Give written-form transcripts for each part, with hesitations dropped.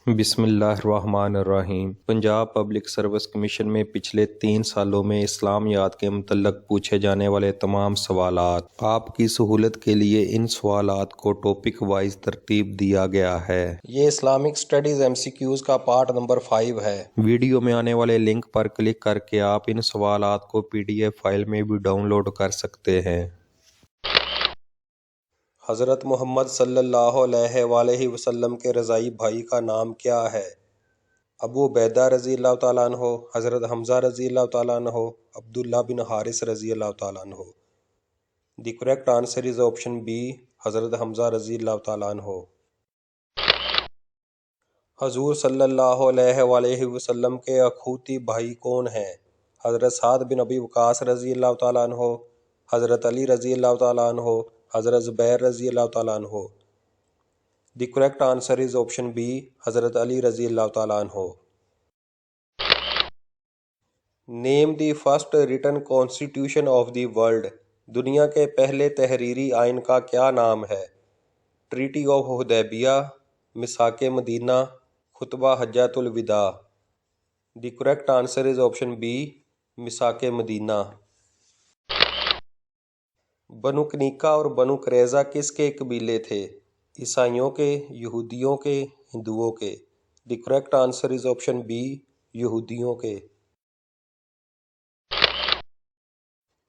بسم اللہ الرحمن الرحیم۔ پنجاب پبلک سروس کمیشن میں پچھلے 3 سالوں میں اسلامیات کے متعلق پوچھے جانے والے تمام سوالات۔ آپ کی سہولت کے لیے ان سوالات کو ٹاپک وائز ترتیب دیا گیا ہے۔ یہ اسلامک سٹڈیز MCQs کا پارٹ نمبر 5 ہے۔ ویڈیو میں آنے والے لنک پر کلک کر کے آپ ان سوالات کو PDF فائل میں بھی ڈاؤن لوڈ کر سکتے ہیں۔ حضرت محمد صلی اللہ علیہ وآلہ وسلم کے رضائی بھائی کا نام کیا ہے؟ ابو عبیدہ رضی اللہ تعالیٰ عنہ، حضرت حمزہ رضی اللہ تعالیٰ عنہ، عبداللہ بن حارث رضی اللہ تعالیٰ عنہ۔ The correct answer is option B, حضرت حمزہ رضی اللہ تعالیٰ عنہ۔ حضور صلی اللہ علیہ وآلہ وسلم کے اخوتی بھائی کون ہیں؟ حضرت سعد بن ابی وقاص رضی اللہ تعالیٰ عنہ، حضرت علی رضی اللہ تعالیٰ عنہ، حضرت زبیر رضی اللہ تعالیٰ عنہ۔ The correct answer is option B, حضرت علی رضی اللہ تعالیٰ عنہ۔ Name the first written constitution of the world. دنیا کے پہلے تحریری آئین کا کیا نام ہے؟ ٹریٹی آف حدیبیہ، میثاق مدینہ، خطبہ حجۃ الوداع۔ The correct answer is option B, میثاق مدینہ۔ بنو کنیکا اور بنو قریظہ کس کے قبیلے تھے؟ عیسائیوں کے، یہودیوں کے، ہندوؤں کے؟ The correct answer is option be, یہودیوں کے۔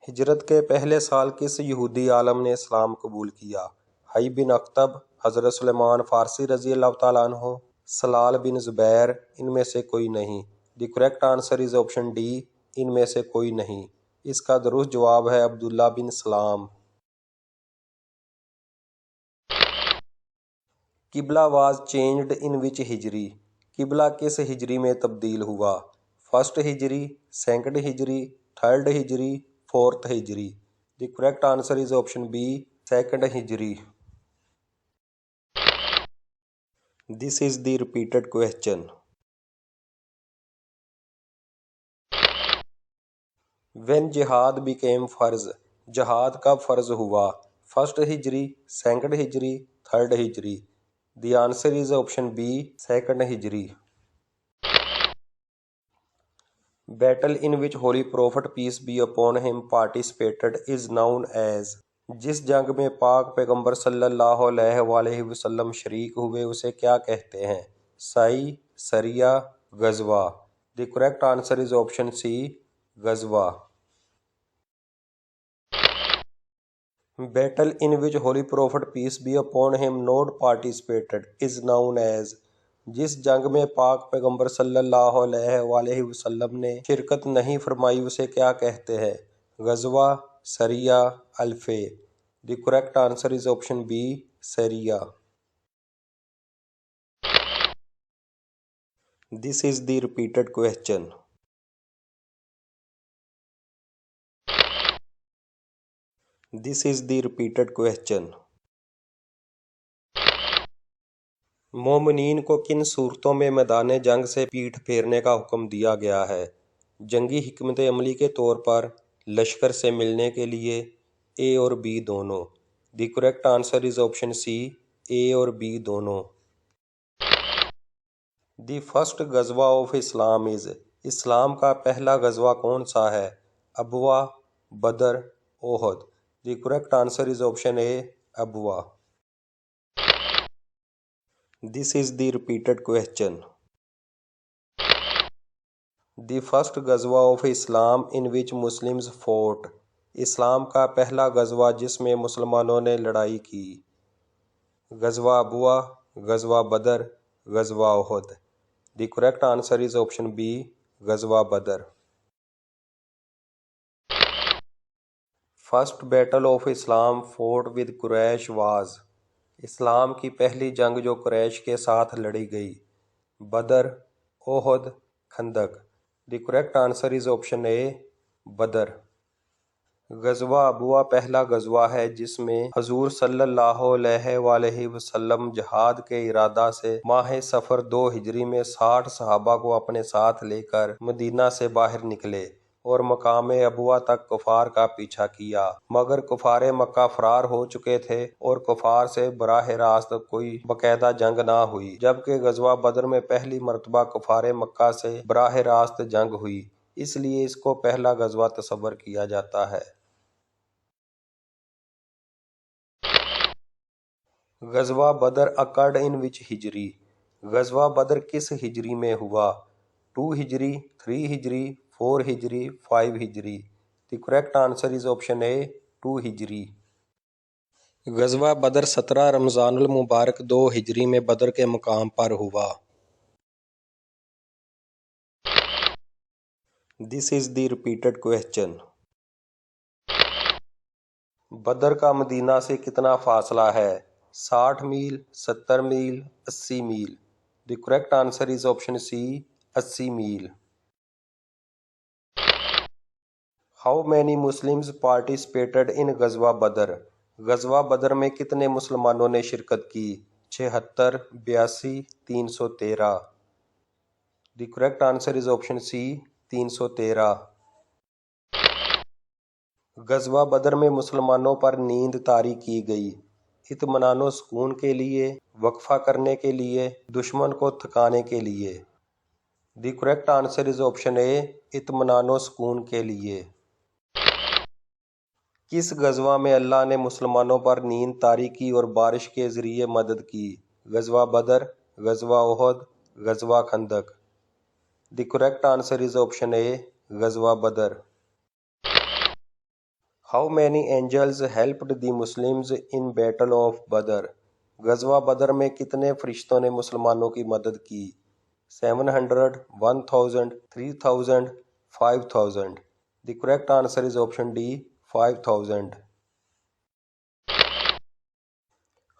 ہجرت کے پہلے سال کس یہودی عالم نے اسلام قبول کیا؟ حی بن اخطب، حضرت سلیمان فارسی رضی اللہ تعالیٰ عنہ، سلال بن زبیر، ان میں سے کوئی نہیں۔ The correct answer is option D, ان میں سے کوئی نہیں۔ اس کا درست جواب ہے عبداللہ بن سلام۔ قبلہ واز چینجڈ ان وچ ہجری؟ قبلہ کس ہجری میں تبدیل ہوا؟ فرسٹ ہجری، سیکنڈ ہجری، تھرڈ ہجری، فورتھ ہجری؟ The correct answer is option B, second ہجری۔ دس is the repeated question. When جہاد بیکیم فرض؟ جہاد کب فرض ہوا؟ فرسٹ ہجری، سیکنڈ ہجری، تھرڈ ہجری؟ The answer is option B, second ہجری۔ Battle in which holy prophet peace be upon him participated is known as? جس جنگ میں پاک پیغمبر صلی اللہ علیہ وآلہ وسلم شریک ہوئے اسے کیا کہتے ہیں؟ سائی، سریہ، غزوہ؟ The correct answer is option C, غزوہ۔ Battle in which holy prophet peace be upon him not participated is known as? جس جنگ میں پاک پیغمبر صلی اللہ علیہ وآلہ وسلم نے شرکت نہیں فرمائی اسے کیا کہتے ہیں؟ غزوہ، سریہ، الفے؟ The correct answer is option B, سریہ۔ This is the repeated question. This is the repeated question. مومنین کو کن صورتوں میں میدان جنگ سے پیٹھ پھیرنے کا حکم دیا گیا ہے؟ جنگی حکمت عملی کے طور پر، لشکر سے ملنے کے لیے؟ اے اور بی دونوں؟ The correct answer is option C, A اور بی دونوں۔ دی فرسٹ غزوہ آف اسلام از؟ اسلام کا پہلا غزوہ کون سا ہے؟ ابوا، بدر، احد؟ The correct answer is option A, ابوا۔ This is the repeated question. The first غزوہ of Islam in which Muslims fought? اسلام کا پہلا غزوہ جس میں مسلمانوں نے لڑائی کی؟ غزوہ ابوا، غزوہ بدر، غزوہ احد؟ The correct answer is option B, غزوہ بدر۔ First battle of Islam fought with Quraysh was? اسلام کی پہلی جنگ جو قریش کے ساتھ لڑی گئی؟ بدر، احد، خندق؟ The correct answer is option A, بدر۔ غزوہ ابوا پہلا غزوہ ہے جس میں حضور صلی اللہ علیہ وآلہ وسلم جہاد کے ارادہ سے ماہ صفر 2 ہجری میں 60 صحابہ کو اپنے ساتھ لے کر مدینہ سے باہر نکلے اور مقام ابوا تک کفار کا پیچھا کیا، مگر کفار مکہ فرار ہو چکے تھے اور کفار سے براہ راست کوئی باقاعدہ جنگ نہ ہوئی، جبکہ غزوہ بدر میں پہلی مرتبہ کفار مکہ سے براہ راست جنگ ہوئی، اس لیے اس کو پہلا غزوہ تصور کیا جاتا ہے۔ غزوہ بدر اکرڈ ان وچ ہجری؟ غزوہ بدر کس ہجری میں ہوا؟ 2 ہجری، 3 ہجری، 4 ہجری، 5 ہجری۔ The correct answer is option A 2 ہجری۔ غزوہ بدر 17 رمضان المبارک 2 ہجری میں بدر کے مقام پر ہوا۔ دس از دی ریپیٹڈ کوسچن۔ بدر کا مدینہ سے کتنا فاصلہ ہے؟ 60 میل، 70 میل، 80 میل۔ The correct answer is option C 80 میل۔ How many Muslims participated in غزوہ بدر؟ غزوہ بدر میں کتنے مسلمانوں نے شرکت کی؟ 76، 82، 313۔ The correct answer is option C 313۔ غزوہ بدر میں مسلمانوں پر نیند طاری کی گئی، اطمینان و سکون کے لیے، وقفہ کرنے کے لیے، دشمن کو تھکانے کے لیے۔ The correct answer is option A اطمینان و سکون کے لیے۔ کس غزوہ میں اللہ نے مسلمانوں پر نیند طاری کی اور بارش کے ذریعے مدد کی؟ غزوہ بدر، غزوہ احد، غزوہ خندق۔ The correct answer is option A غزوہ بدر۔ How many angels helped the Muslims in battle of Badr? غزوہ بدر میں کتنے فرشتوں نے مسلمانوں کی مدد کی؟ 700، 1000، 3000، 5000۔ دی correct answer is option D 5000۔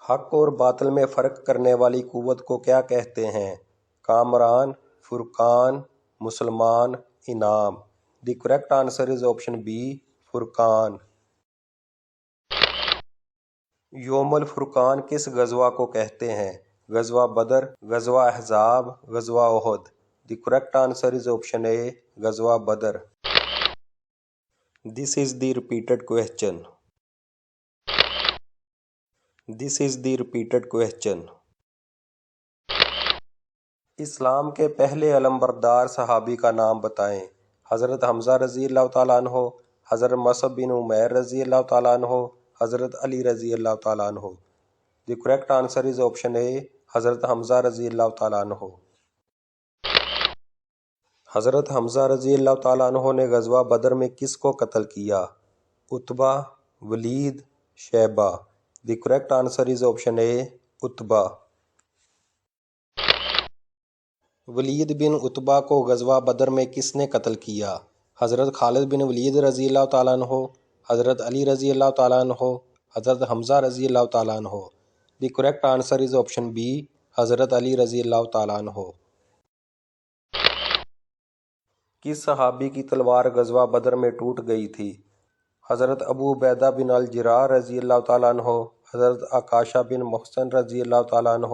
حق اور باطل میں فرق کرنے والی قوت کو کیا کہتے ہیں؟ کامران، فرقان، مسلمان، انعام۔ The correct answer is option B فرقان۔ یوم الفرقان کس غزوہ کو کہتے ہیں؟ غزوہ بدر، غزوہ احزاب، غزوہ احد۔ The correct answer is option A غزوہ بدر۔ This is the repeated question. This is the repeated question. اسلام کے پہلے علمبردار صحابی کا نام بتائیں۔ حضرت حمزہ رضی اللہ تعالیٰ عنہ، حضرت مصعب بن عمیر رضی اللہ تعالیٰ عنہ، حضرت علی رضی اللہ تعالیٰ عنہ۔ The correct answer is option A حضرت حمزہ رضی اللہ تعالیٰ عنہ۔ حضرت حمزہ رضی اللہ تعالیٰ عنہ نے غزوہ بدر میں کس کو قتل کیا؟ عتبہ، ولید، شیبہ۔ The correct answer is option A عتبہ۔ ولید بن عتبہ کو غزوہ بدر میں کس نے قتل کیا؟ حضرت خالد بن ولید رضی اللہ تعالیٰ عنہ، حضرت علی رضی اللہ تعالیٰ عنہ، حضرت حمزہ رضی اللہ تعالیٰ عنہ۔ The correct answer is option B حضرت علی رضی اللہ تعالیٰ عنہ۔ کس صحابی کی تلوار غزوہ بدر میں ٹوٹ گئی تھی؟ حضرت ابو عبیدہ بن الجراح رضی اللہ تعالیٰ عنہ، حضرت عکاشہ بن محصن رضی اللہ تعالیٰ عنہ،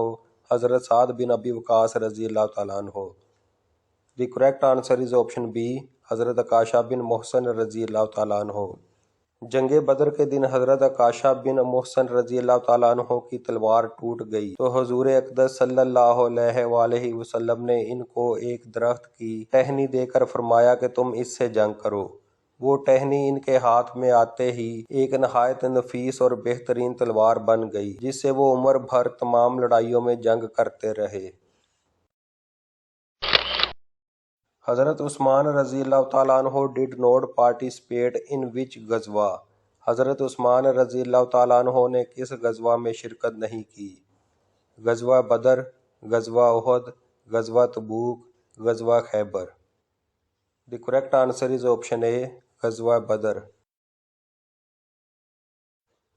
حضرت سعد بن ابی وقاص رضی اللہ تعالیٰ عنہ۔ The correct answer is option B حضرت عکاشہ بن محصن رضی اللہ تعالیٰ عنہ۔ جنگ بدر کے دن حضرت عکاشہ بن محصن رضی اللہ تعالیٰ عنہ کی تلوار ٹوٹ گئی تو حضور اقدس صلی اللہ علیہ وآلہ وسلم نے ان کو ایک درخت کی ٹہنی دے کر فرمایا کہ تم اس سے جنگ کرو۔ وہ ٹہنی ان کے ہاتھ میں آتے ہی ایک نہایت نفیس اور بہترین تلوار بن گئی جس سے وہ عمر بھر تمام لڑائیوں میں جنگ کرتے رہے۔ حضرت عثمان رضی اللہ تعالیٰ عنہ ڈڈ ناٹ پارٹیسپیٹ ان وچ غزوہ؟ حضرت عثمان رضی اللہ تعالیٰ عنہ نے کس غزوہ میں شرکت نہیں کی؟ غزوہ بدر، غزوہ احد، غزوہ تبوک، غزوہ خیبر۔ The correct answer is option A غزوہ بدر۔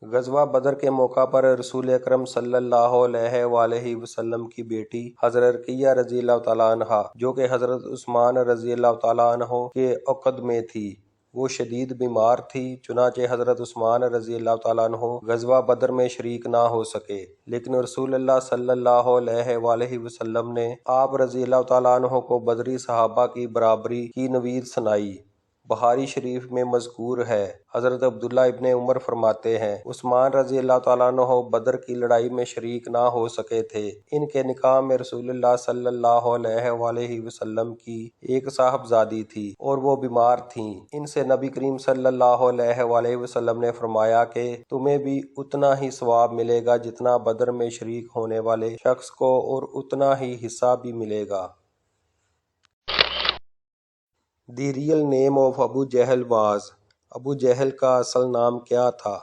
غزوہ بدر کے موقع پر رسول اکرم صلی اللہ علیہ وآلہ وسلم کی بیٹی حضرت رقیہ رضی اللہ تعالیٰ عنہ جو کہ حضرت عثمان رضی اللہ تعالیٰ عنہ کے عقد میں تھی، وہ شدید بیمار تھی، چنانچہ حضرت عثمان رضی اللہ تعالیٰ عنہ غزوہ بدر میں شریک نہ ہو سکے، لیکن رسول اللہ صلی اللہ علیہ وآلہ وسلم نے آپ رضی اللہ تعالیٰ عنہ کو بدری صحابہ کی برابری کی نوید سنائی۔ بخاری شریف میں مذکور ہے۔ حضرت عبداللہ ابن عمر فرماتے ہیں، عثمان رضی اللہ تعالیٰ عنہ بدر کی لڑائی میں شریک نہ ہو سکے تھے۔ ان کے نکاح میں رسول اللہ صلی اللہ علیہ وآلہ وسلم کی ایک صاحبزادی تھی اور وہ بیمار تھیں۔ ان سے نبی کریم صلی اللہ علیہ وآلہ وسلم نے فرمایا کہ تمہیں بھی اتنا ہی ثواب ملے گا جتنا بدر میں شریک ہونے والے شخص کو، اور اتنا ہی حصہ بھی ملے گا۔ The real name of Abu Jahl was, ابو جہل کا اصل نام کیا تھا؟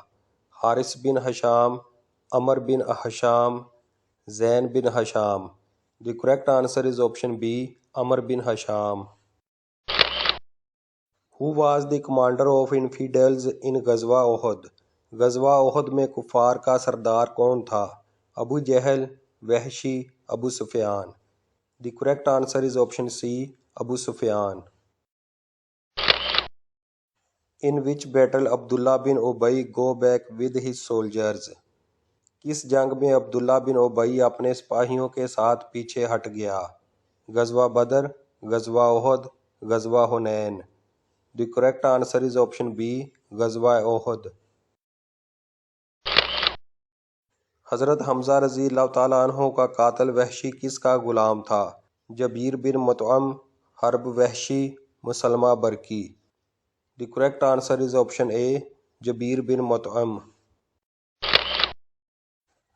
حارث بن ہشام، عمر بن ہشام، زین بن ہشام۔ The correct answer is option B, عمر بن ہشام۔ Who was the commander of infidels in غزوہ احد، غزوہ احد میں کفار کا سردار کون تھا؟ ابو جہل، وحشی، ابو سفیان۔ The correct answer is option C, ابو سفیان۔ In which battle عبداللہ بن ابی go back with his soldiers؟ کس جنگ میں عبداللہ بن ابی اپنے سپاہیوں کے ساتھ پیچھے ہٹ گیا؟ غزوہ بدر، غزوہ احد، غزوہ حنین۔ The correct answer is option B, غزوہ احد۔ حضرت حمزہ رضی اللہ تعالیٰ عنہ کا قاتل وحشی کس کا غلام تھا؟ جبیر بن مطعم، حرب وحشی، مسلمہ برقی۔ The correct answer is option A, جبیر بن مطعم۔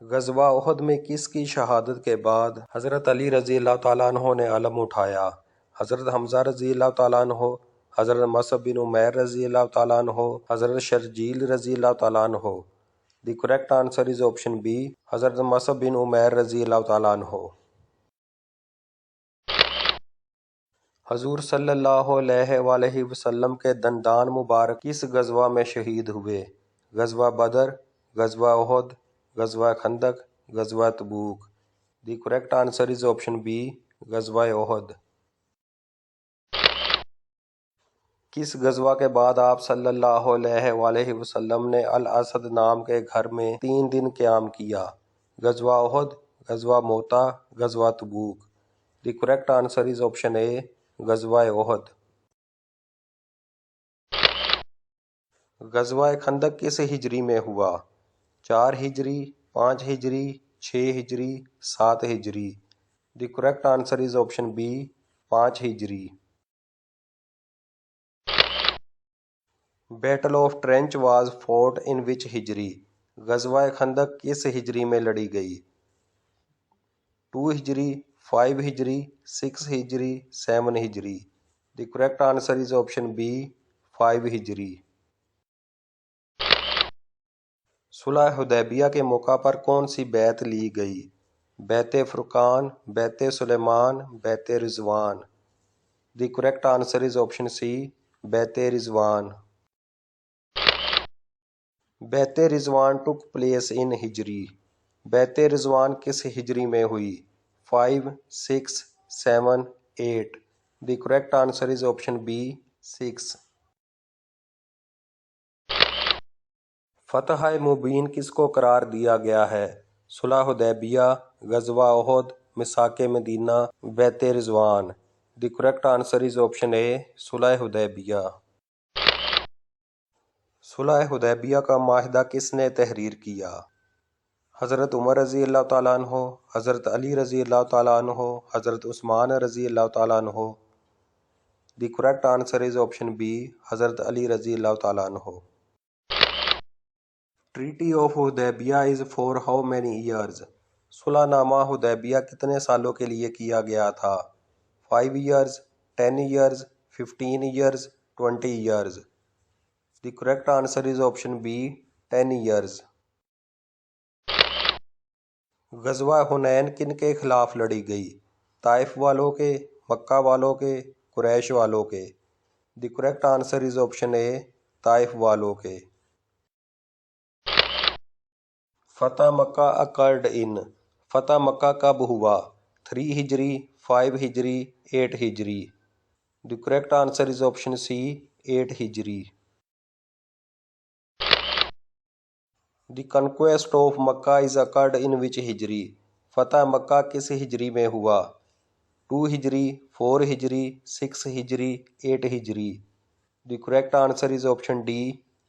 غزوہ احد میں کس کی شہادت کے بعد حضرت علی رضی اللہ تعالیٰ عنہ نے علم اٹھایا؟ حضرت حمزہ رضی اللہ تعالیٰ عنہ، حضرت مصعب بن عمیر رضی اللہ تعالیٰ عنہ، حضرت شرجیل رضی اللہ تعالیٰ عنہ۔ The correct answer is option B, حضرت مصعب بن عمیر رضی اللہ تعالیٰ عنہ۔ حضور صلی اللہ علیہ وآلہ وسلم کے دندان مبارک کس غزوہ میں شہید ہوئے؟ غزوہ بدر، غزوہ احد، غزوہ خندق، غزوہ تبوک۔ The correct answer is option B, غزوہ احد۔ کس غزوہ کے بعد آپ صلی اللہ علیہ وآلہ وسلم نے الاسد نام کے گھر میں 3 دن قیام کیا؟ غزوہ احد، غزوہ موتا، غزوہ تبوک۔ The correct answer is option A, غزوہ احد۔ غزوہ خندق کس ہجری میں ہوا؟ 4 ہجری، 5 ہجری، 6 ہجری، 7 ہجری۔ The correct answer is option be, 5 ہجری۔ Battle of ٹرینچ was foot in which ہجری؟ غزوہ خندق کس ہجری میں لڑی گئی؟ 2 ہجری، 5 ہجری، 6 ہجری، 7 ہجری۔ The correct answer is option be, 5 ہجری۔ صلح حدیبیہ کے موقع پر کون سی بیعت لی گئی؟ بیعت فرقان، بیعت سلیمان، بیعت رضوان۔ The correct answer is option C, بیعت رضوان۔ بیعت رضوان ٹک پلیس ان ہجری؟ بیعت رضوان کس ہجری میں ہوئی؟ 5، 6، 7، 8۔ دی correct answer is option be, 6۔ فتح مبین کس کو قرار دیا گیا ہے؟ صلح حدیبیہ، غزوہ احد، میثاق مدینہ، بیعت رضوان۔ The correct answer is option A, صلح حدیبیہ۔ صلح حدیبیہ کا معاہدہ کس نے تحریر کیا؟ حضرت عمر رضی اللہ تعالیٰ عنہ، حضرت علی رضی اللہ تعالیٰ عنہ، حضرت عثمان رضی اللہ تعالیٰ عنہ۔ The correct answer is option B, حضرت علی رضی اللہ تعالیٰ عنہ۔ Treaty of Hudaybiyyah is for how many years? صلح نامہ حدیبیہ کتنے سالوں کے لیے کیا گیا تھا؟ 5 years, 10 years, 15 years, 20 years. The correct answer is option be, 10 years. غزوہ حنین کن کے خلاف لڑی گئی؟ طائف والوں کے، مکہ والوں کے، قریش والوں کے۔ The correct answer is option A, طائف والوں کے۔ فتح مکہ اکرڈ ان؟ فتح مکہ کب ہوا؟ 3 ہجری، 5 ہجری، 8 ہجری۔ The correct answer is option C, 8 ہجری۔ The conquest of Mecca is occurred in which ہجری؟ فتح مکہ کس ہجری میں ہوا؟ 2 ہجری، 4 ہجری، 6 ہجری، 8 ہجری۔ The correct answer is option D,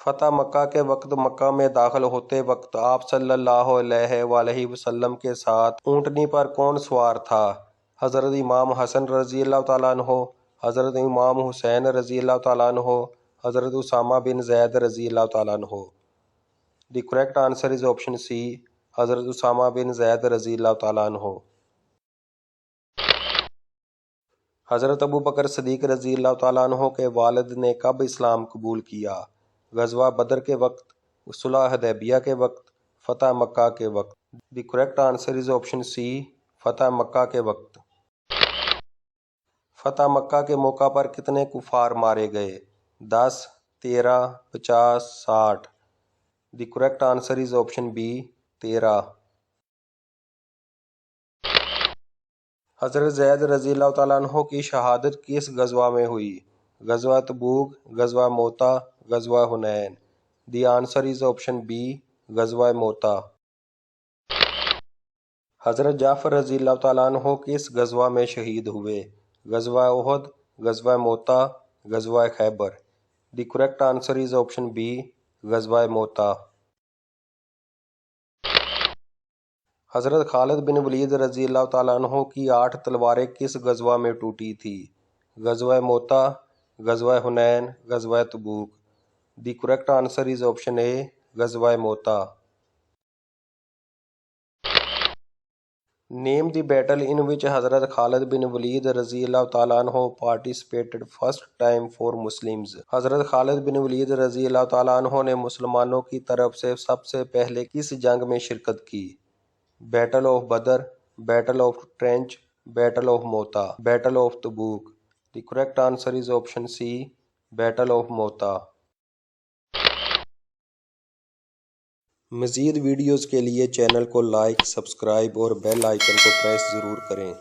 فتح مکہ کے وقت مکہ میں داخل ہوتے وقت آپ صلی اللہ علیہ وسلم کے ساتھ اونٹنی پر کون سوار تھا؟ حضرت امام حسن رضی اللہ تعالیٰ عنہ، حضرت امام حسین رضی اللہ تعالیٰ عنہ، حضرت اسامہ بن زید رضی اللہ تعالیٰ عنہ۔ The correct answer is option C, حضرت اسامہ بن زید رضی اللہ تعالیٰ عنہ۔ حضرت ابو بکر صدیق رضی اللہ تعالیٰ عنہ کے والد نے کب اسلام قبول کیا؟ غزوہ بدر کے وقت، صلح حدیبیہ کے وقت، فتح مکہ کے وقت۔ The correct answer is option C, فتح مکہ کے وقت۔ فتح مکہ کے موقع پر کتنے کفار مارے گئے؟ 10، 13، 50، 60۔ دی correct answer is option be, 13۔ حضرت زید رضی اللہ تعالیٰ عنہ کی شہادت کس غزوہ میں ہوئی؟ غزوہ تبوک، غزوہ موتا، غزوہ حنین۔ The answer is option B, غزوہ موتا۔ حضرت جعفر رضی اللہ تعالیٰ عنہ کس غزوہ میں شہید ہوئے؟ غزوہ احد، غزوہ موتا، غزوہ خیبر۔ The correct answer is option B, غزوہ موتا۔ حضرت خالد بن ولید رضی اللہ تعالیٰ عنہ کی 8 تلواریں کس غزوہ میں ٹوٹی تھی؟ غزوہ موتا، غزوہ حنین، غزوہ تبوک۔ The correct answer is option A, غزوہ موتا۔ نیم دی بیٹل ان وچ حضرت خالد بن ولید رضی اللہ تعالیٰ عنہ participated first time for Muslims. حضرت خالد بن ولید رضی اللہ تعالیٰ عنہ نے مسلمانوں کی طرف سے سب سے پہلے کس جنگ میں شرکت کی؟ بیٹل آف بدر، battle of trench, battle of موتا، بیٹل آف تبوک۔ The correct answer is option C, battle of موتا۔ مزید ویڈیوز کے لیے چینل کو لائک، سبسکرائب اور بیل آئیکن کو پریس ضرور کریں۔